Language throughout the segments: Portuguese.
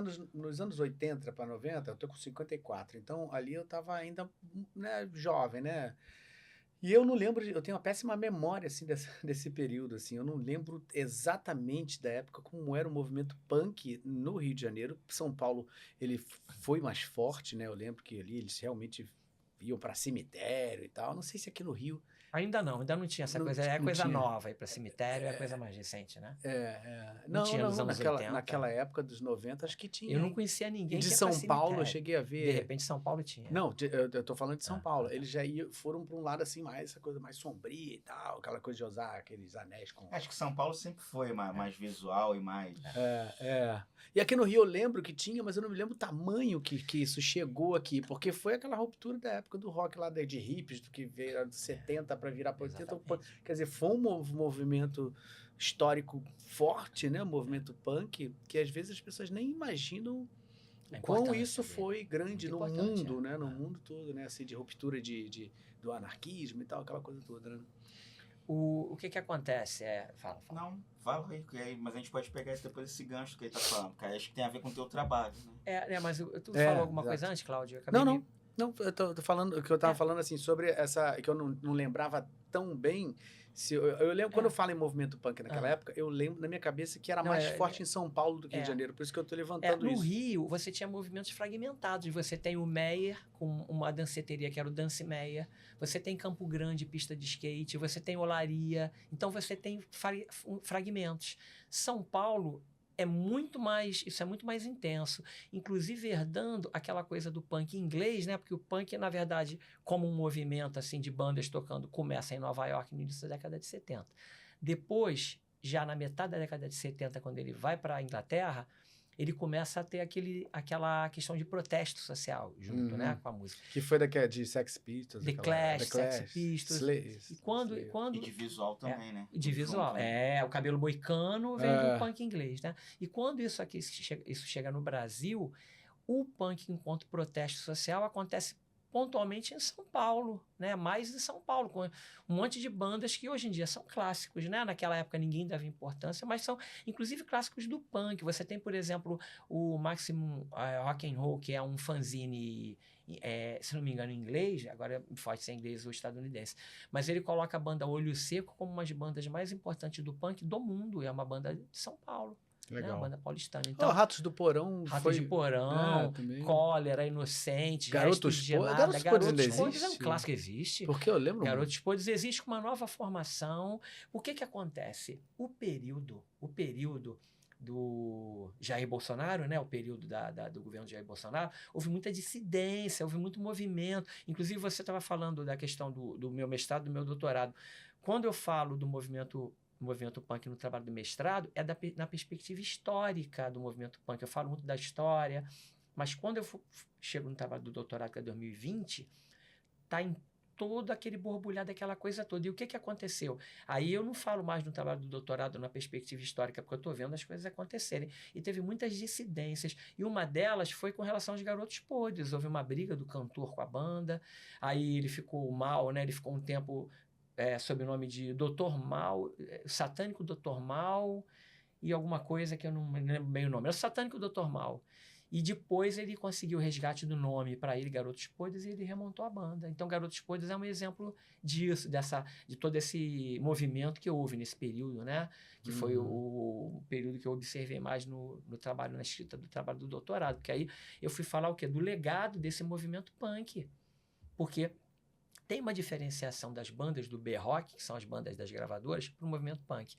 nos anos 80 para 90, eu tô com 54, então ali eu tava ainda, né, jovem, né? E eu não lembro, eu tenho uma péssima memória, assim, desse período, assim, eu não lembro exatamente da época como era o movimento punk no Rio de Janeiro. São Paulo, ele foi mais forte, né? Eu lembro que ali eles realmente iam para cemitério e tal. Não sei se aqui no Rio Ainda não tinha essa não, coisa, é não coisa tinha. nova, ir para cemitério é coisa mais recente, né? É. Não Não, tinha nos não, anos naquela 80. época dos 90 acho que Eu tinha, não hein? conhecia E ninguém de que ia para São Paulo eu cemitério. cheguei a De ver. repente, São Paulo tinha. Não, eu tô falando de São Paulo. Tá. Eles já foram para um lado assim, mais essa coisa mais sombria e tal, aquela coisa de usar aqueles anéis com. Acho que São Paulo sempre foi mais visual e mais. É. E aqui no Rio eu lembro que tinha, mas eu não me lembro o tamanho que isso chegou aqui, porque foi aquela ruptura da época do rock lá de hippies, do que veio dos 70 para virar para 80. Exatamente. Quer dizer, foi um movimento histórico forte, né? Um movimento punk, que às vezes as pessoas nem imaginam A o quão importância isso dele. foi grande Muito no importante, mundo, é. né? No mundo todo, né? Assim, de ruptura do anarquismo e tal, aquela coisa toda, né? O que acontece? Fala. Não, fala aí, mas a gente pode pegar depois esse gancho que ele tá falando, porque aí acho que tem a ver com o teu trabalho, né? Mas tu falou alguma coisa antes, Cláudio? Eu acabei Não, eu tô falando, o que eu tava falando assim, sobre essa, que eu não lembrava tão bem, eu lembro, quando eu falo em movimento punk naquela época, eu lembro na minha cabeça que era mais forte em São Paulo do que Rio de Janeiro, por isso que eu tô levantando no isso. No Rio, você tinha movimentos fragmentados, você tem o Meyer, com uma danceteria que era o Dance Meyer, você tem Campo Grande, pista de skate, você tem Olaria, então você tem fragmentos. São Paulo isso é muito mais intenso, inclusive herdando aquela coisa do punk inglês, né? Porque o punk, na verdade, como um movimento assim de bandas tocando, começa em Nova York no início da década de 70. Depois, já na metade da década de 70, quando ele vai para a Inglaterra, ele começa a ter aquela questão de protesto social junto, né, com a música. Que foi de Sex Pistols. The Clash, Sex Pistols. Slayer. E de visual também, né? De visual. O cabelo moicano vem do punk inglês, né? E quando isso chega no Brasil, o punk enquanto protesto social acontece pontualmente em São Paulo, né? Mais em São Paulo, com um monte de bandas que hoje em dia são clássicos, né? Naquela época ninguém dava importância, mas são inclusive clássicos do punk. Você tem, por exemplo, o Maximum Rock and Roll, que é um fanzine, se não me engano, em inglês, agora pode ser inglês ou estadunidense, mas ele coloca a banda Olho Seco como uma das bandas mais importantes do punk do mundo, é uma banda de São Paulo. Legal. Né? A banda paulistana. Então, Ratos do Porão. Ratos de Porão, Cólera, Inocente, Garotos Podres é um clássico, existe. Porque eu lembro. Garotos Podres existe com uma nova formação. O que acontece? O período do Jair Bolsonaro, né, o período do governo de Jair Bolsonaro, houve muita dissidência, houve muito movimento. Inclusive, você estava falando da questão do meu mestrado, do meu doutorado. Quando eu falo do movimento punk no trabalho do mestrado, na perspectiva histórica do movimento punk. Eu falo muito da história, mas quando eu chego no trabalho do doutorado, que é 2020, está em todo aquele borbulhar daquela coisa toda. E o que aconteceu? Aí eu não falo mais no trabalho do doutorado na perspectiva histórica, porque eu estou vendo as coisas acontecerem. E teve muitas dissidências. E uma delas foi com relação aos Garotos Podres. Houve uma briga do cantor com a banda. Aí ele ficou mal, né? Ele ficou um tempo sob o nome de Dr. Mal, Satânico Dr. Mal e alguma coisa que eu não me lembro bem o nome. Era o Satânico Dr. Mal. E depois ele conseguiu o resgate do nome para ele, Garotos Podres, e ele remontou a banda. Então, Garotos Podres é um exemplo disso, de todo esse movimento que houve nesse período, né? Que foi o período que eu observei mais no trabalho, na escrita do trabalho do doutorado. Porque aí eu fui falar o quê? Do legado desse movimento punk. Porque tem uma diferenciação das bandas do B-Rock, que são as bandas das gravadoras, para o movimento punk.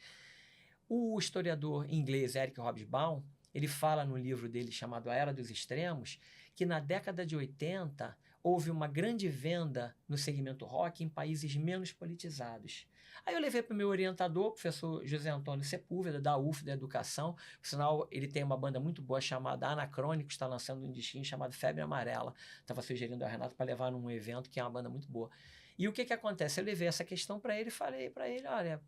O historiador inglês Eric Hobsbawm, ele fala no livro dele chamado A Era dos Extremos, que na década de 80 houve uma grande venda no segmento rock em países menos politizados. Aí eu levei para o meu orientador, o professor José Antônio Sepúlveda, da UF, da Educação. Por sinal, ele tem uma banda muito boa chamada Anacrônicos, está lançando um disquinho chamado Febre Amarela. Estava sugerindo ao Renato para levar num evento, que é uma banda muito boa. E o que acontece? Eu levei essa questão para ele e falei para ele, olha...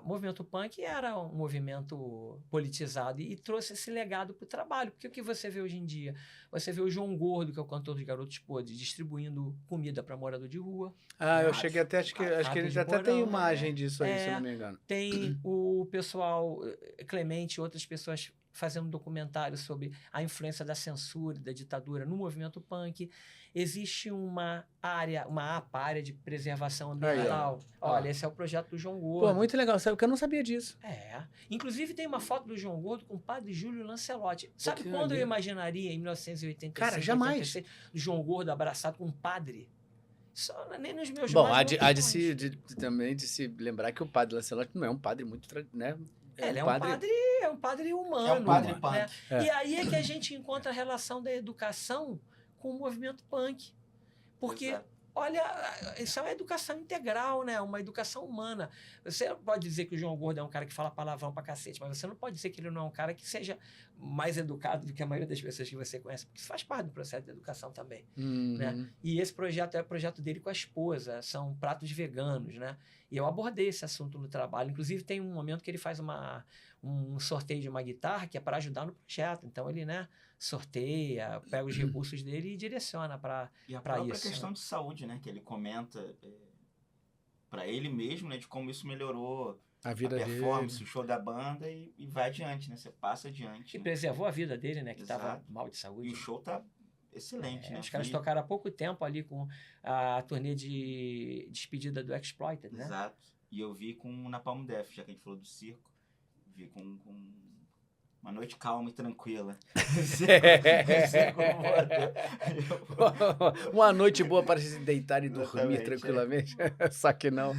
o movimento punk era um movimento politizado e trouxe esse legado para o trabalho. Porque o que você vê hoje em dia? Você vê o João Gordo, que é o cantor dos Garotos Podres, distribuindo comida para morador de rua. Eu cheguei até, acho que ele até tem imagem disso aí, se eu não me engano. Tem o pessoal, Clemente e outras pessoas fazendo um documentário sobre a influência da censura e da ditadura no movimento punk. Existe uma APA, área de preservação ambiental. Olha, esse é o projeto do João Gordo. Pô, muito legal, sabe? Porque eu não sabia disso. Inclusive tem uma foto do João Gordo com o padre Júlio Lancelotti. Sabe que quando eu maneiro. imaginaria, em 1986, Cara, jamais. 86, o João Gordo abraçado com um padre? Só nem nos meus Bom, mais há loucos de sonhos. também de se lembrar que o padre Lancelotti não é um padre muito, né? Ele é um padre humano. É um padre né? punk. E aí é que a gente encontra a relação da educação com o movimento punk. Porque, Exato. olha, isso é uma educação integral, né? Uma educação humana. Você pode dizer que o João Gordo é um cara que fala palavrão pra cacete, mas você não pode dizer que ele não é um cara que seja mais educado do que a maioria das pessoas que você conhece, porque isso faz parte do processo de educação também. Né? E esse projeto é o projeto dele com a esposa, são pratos veganos, né? E eu abordei esse assunto no trabalho. Inclusive, tem um momento que ele faz um sorteio de uma guitarra que é para ajudar no projeto. Então, ele, né, sorteia, pega os recursos dele e direciona para isso. E a própria questão de saúde, né? Que ele comenta para ele mesmo, né? De como isso melhorou A vida performance, dele. o show da banda e vai adiante, né? Você passa adiante. E Né? preservou a vida dele, né? Que estava Exato. mal de saúde. E o show tá excelente, né? Os caras tocaram há pouco tempo ali com a turnê de despedida do Exploited, né? Exato. E eu vi com o Napalm Death, já que a gente falou do circo. Vi com uma noite calma e tranquila. Uma noite boa para se deitar e dormir Exatamente, tranquilamente. Só que não.